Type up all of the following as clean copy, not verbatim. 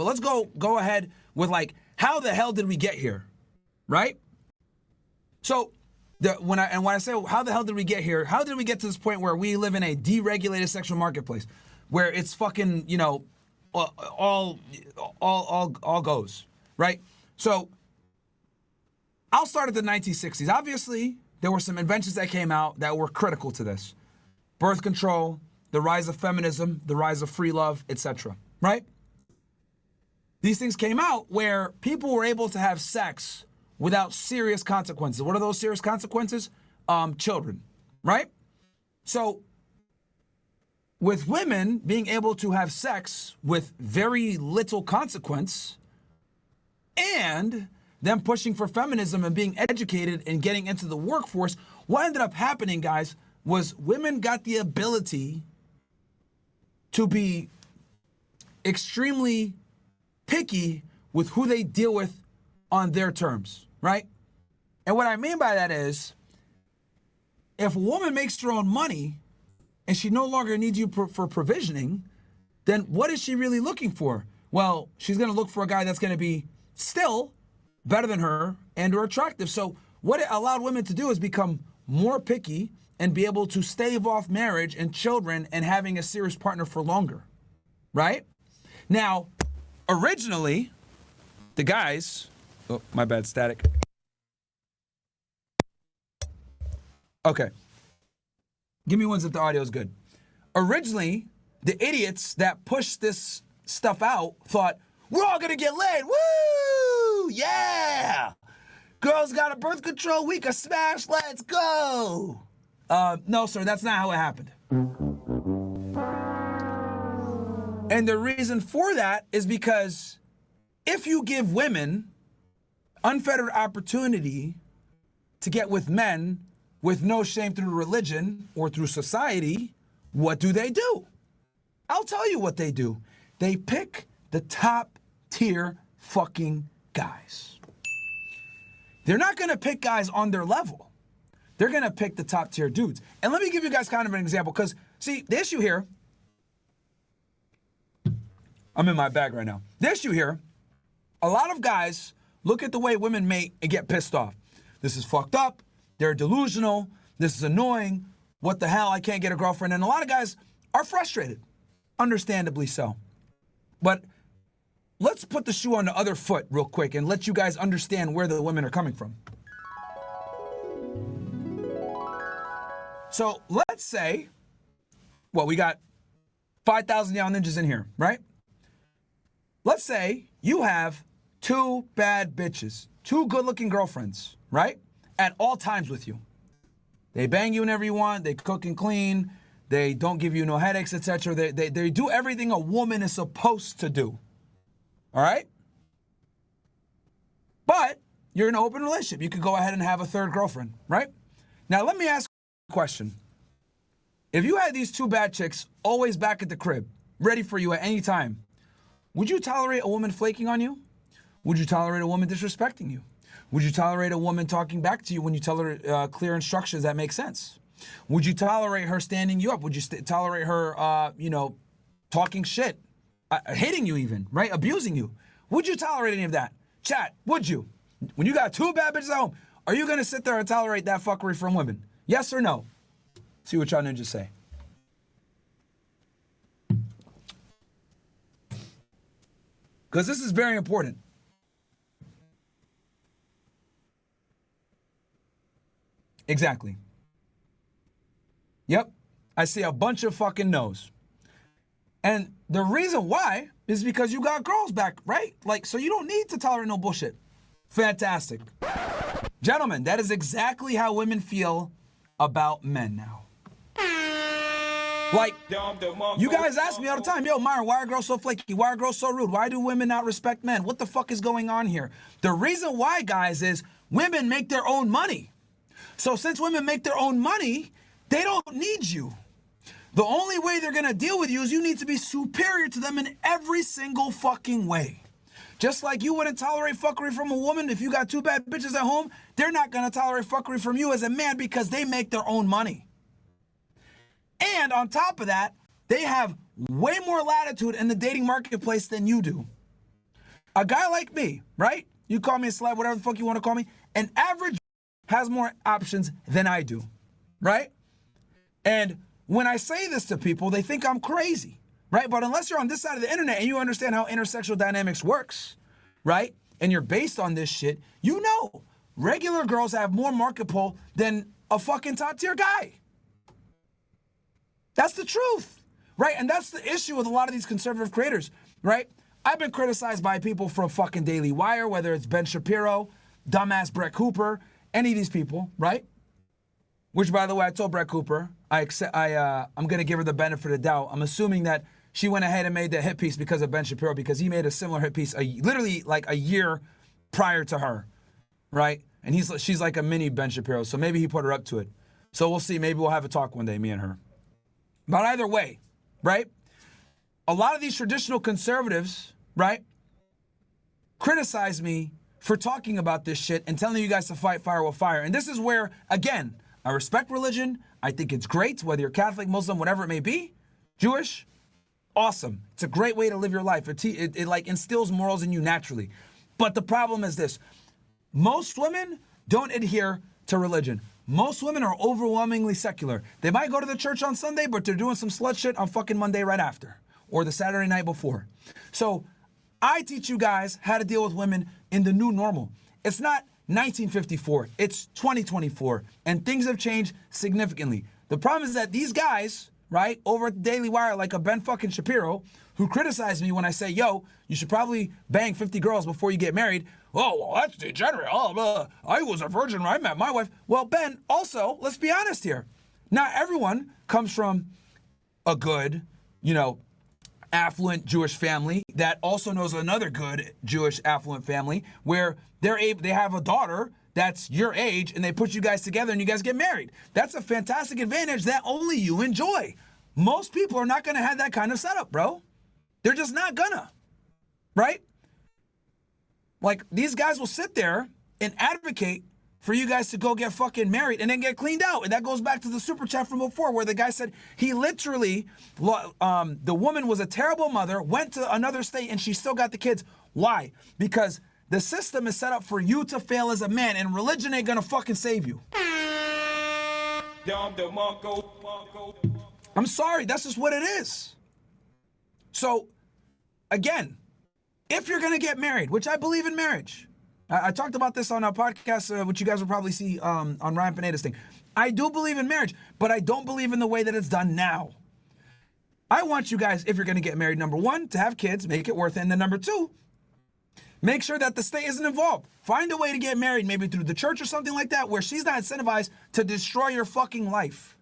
But let's go ahead with like, how the hell did we get here, right? So when I say how the hell did we get here? How did we get to this point where we live in a deregulated sexual marketplace, where it's fucking, you know, all goes, right? So I'll start at the 1960s. Obviously, there were some inventions that came out that were critical to this: birth control, the rise of feminism, the rise of free love, etc. Right? These things came out where people were able to have sex without serious consequences. What are those serious consequences? Children, right? So with women being able to have sex with very little consequence, and them pushing for feminism and being educated and getting into the workforce, what ended up happening, guys, was women got the ability to be extremely picky with who they deal with on their terms, right? And what I mean by that is, if a woman makes her own money and she no longer needs you for provisioning, then what is she really looking for? Well, she's going to look for a guy that's going to be still better than her and or attractive. So what it allowed women to do is become more picky and be able to stave off marriage and children and having a serious partner for longer, right? Now, originally, the guys, oh, my bad, static. Okay. Give me ones if the audio is good. Originally, the idiots that pushed this stuff out thought, we're all gonna get laid, woo, yeah! Girls got a birth control, we can smash, let's go! No, sir, that's not how it happened. And the reason for that is because if you give women unfettered opportunity to get with men with no shame through religion or through society, what do? I'll tell you what they do. They pick the top tier fucking guys. They're not gonna pick guys on their level. They're gonna pick the top tier dudes. And let me give you guys kind of an example, because see, the issue here, I'm in my bag right now. The issue here, a lot of guys look at the way women mate and get pissed off. This is fucked up. They're delusional. This is annoying. What the hell? I can't get a girlfriend. And a lot of guys are frustrated, understandably so. But let's put the shoe on the other foot real quick and let you guys understand where the women are coming from. So let's say, well, we got 5,000 young ninjas in here, right? Let's say you have two bad bitches, two good-looking girlfriends, right? At all times with you. They bang you whenever you want, they cook and clean, they don't give you no headaches, etc. They do everything a woman is supposed to do, all right? But you're in an open relationship. You could go ahead and have a third girlfriend, right? Now, let me ask you a question. If you had these two bad chicks always back at the crib, ready for you at any time, would you tolerate a woman flaking on you? Would you tolerate a woman disrespecting you? Would you tolerate a woman talking back to you when you tell her clear instructions that make sense? Would you tolerate her standing you up? Would you tolerate her, talking shit, hitting you even, right? Abusing you? Would you tolerate any of that? Chat, would you? When you got two bad bitches at home, are you going to sit there and tolerate that fuckery from women? Yes or no? See what y'all ninjas say. Because this is very important. Exactly. Yep. I see a bunch of fucking no's. And the reason why is because you got girls back, right? Like, so you don't need to tolerate no bullshit. Fantastic. Gentlemen, that is exactly how women feel about men now. Like, you guys ask me all the time, yo, Myron, why are girls so flaky? Why are girls so rude? Why do women not respect men? What the fuck is going on here? The reason why, guys, is women make their own money. So since women make their own money, they don't need you. The only way they're gonna deal with you is you need to be superior to them in every single fucking way. Just like you wouldn't tolerate fuckery from a woman if you got two bad bitches at home, they're not gonna tolerate fuckery from you as a man because they make their own money. And on top of that, they have way more latitude in the dating marketplace than you do. A guy like me, right? You call me a celeb, whatever the fuck you want to call me. An average has more options than I do, right? And when I say this to people, they think I'm crazy, right? But unless you're on this side of the internet and you understand how intersexual dynamics works, right? And you're based on this shit, you know regular girls have more market pull than a fucking top tier guy. That's the truth, right? And that's the issue with a lot of these conservative creators, right? I've been criticized by people from fucking Daily Wire, whether it's Ben Shapiro, dumbass Brett Cooper, any of these people, right? Which, by the way, I told Brett Cooper, I'm going to give her the benefit of the doubt. I'm assuming that she went ahead and made the hit piece because of Ben Shapiro, because he made a similar hit piece literally like a year prior to her, right? And she's like a mini Ben Shapiro, so maybe he put her up to it. So we'll see. Maybe we'll have a talk one day, me and her. But either way, right? A lot of these traditional conservatives, right, criticize me for talking about this shit and telling you guys to fight fire with fire. And this is where, again, I respect religion. I think it's great, whether you're Catholic, Muslim, whatever it may be. Jewish, awesome. It's a great way to live your life. It like instills morals in you naturally. But the problem is this. Most women don't adhere to religion. Most women are overwhelmingly secular. They might go to the church on Sunday, but they're doing some slut shit on fucking Monday right after, or the Saturday night before. So I teach you guys how to deal with women in the new normal. It's not 1954, it's 2024, and things have changed significantly. The problem is that these guys, right, over at the Daily Wire, like a Ben fucking Shapiro, who criticize me when I say, yo, you should probably bang 50 girls before you get married. Oh, well, that's degenerate. Oh, I was a virgin when I met my wife. Well, Ben, also, let's be honest here. Not everyone comes from a good, affluent Jewish family that also knows another good Jewish affluent family where they have a daughter that's your age and they put you guys together and you guys get married. That's a fantastic advantage that only you enjoy. Most people are not going to have that kind of setup, bro. They're just not gonna, right? Like, these guys will sit there and advocate for you guys to go get fucking married and then get cleaned out. And that goes back to the super chat from before where the guy said he literally, the woman was a terrible mother, went to another state and she still got the kids. Why? Because the system is set up for you to fail as a man and religion ain't gonna fucking save you. I'm sorry, that's just what it is. So, again, if you're gonna get married, which I believe in marriage, I talked about this on a podcast, which you guys will probably see on Ryan Pineda's thing. I do believe in marriage, but I don't believe in the way that it's done now. I want you guys, if you're going to get married, number one, to have kids, make it worth it. And then number two, make sure that the state isn't involved. Find a way to get married, maybe through the church or something like that, where she's not incentivized to destroy your fucking life.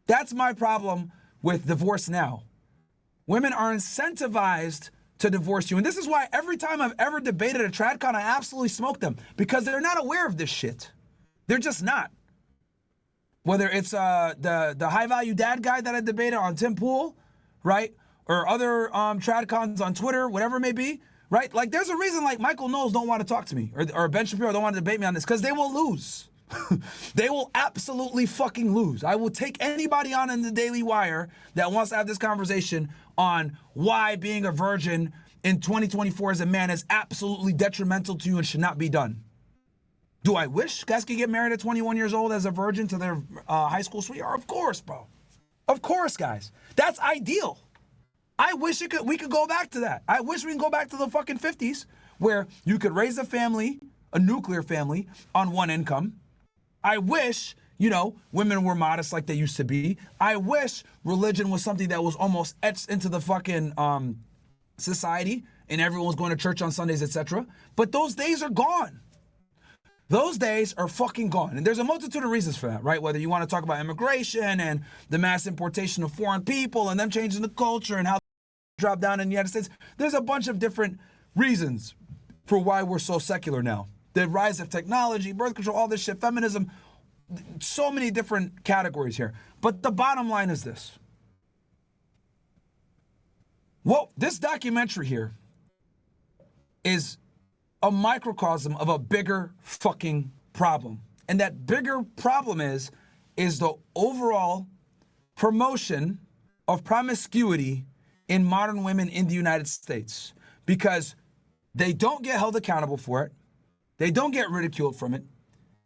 That's my problem with divorce now. Women are incentivized to divorce you. And this is why every time I've ever debated a Tradcon, I absolutely smoke them because they're not aware of this shit. They're just not. Whether it's the high value dad guy that I debated on Tim Pool, right? Or other Tradcons on Twitter, whatever it may be, right? Like there's a reason like Michael Knowles don't want to talk to me or Ben Shapiro don't want to debate me on this because they will lose. They will absolutely fucking lose. I will take anybody on in the Daily Wire that wants to have this conversation on why being a virgin in 2024 as a man is absolutely detrimental to you and should not be done. Do I wish guys could get married at 21 years old as a virgin to their high school sweetheart? Of course, bro. Of course, guys. That's ideal. I wish we could go back to that. I wish we can go back to the fucking 50s where you could raise a family, a nuclear family, on one income. I wish, women were modest like they used to be. I wish religion was something that was almost etched into the fucking society and everyone was going to church on Sundays, etc. But those days are gone. Those days are fucking gone. And there's a multitude of reasons for that, right? Whether you want to talk about immigration and the mass importation of foreign people and them changing the culture and how they drop down in the United States. There's a bunch of different reasons for why we're so secular now. The rise of technology, birth control, all this shit, feminism, so many different categories here. But the bottom line is this. Well, this documentary here is a microcosm of a bigger fucking problem. And that bigger problem is the overall promotion of promiscuity in modern women in the United States. Because They don't get held accountable for it. They don't get ridiculed from it.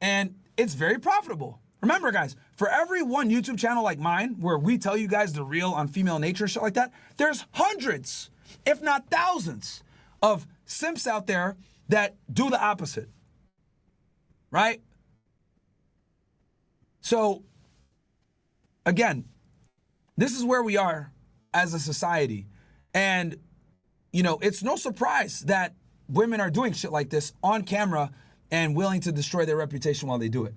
And it's very profitable. Remember, guys, for every one YouTube channel like mine, where we tell you guys the real on female nature and shit like that, there's hundreds, if not thousands, of simps out there that do the opposite. Right? So, again, this is where we are as a society. And, you know, it's no surprise that women are doing shit like this on camera and willing to destroy their reputation while they do it.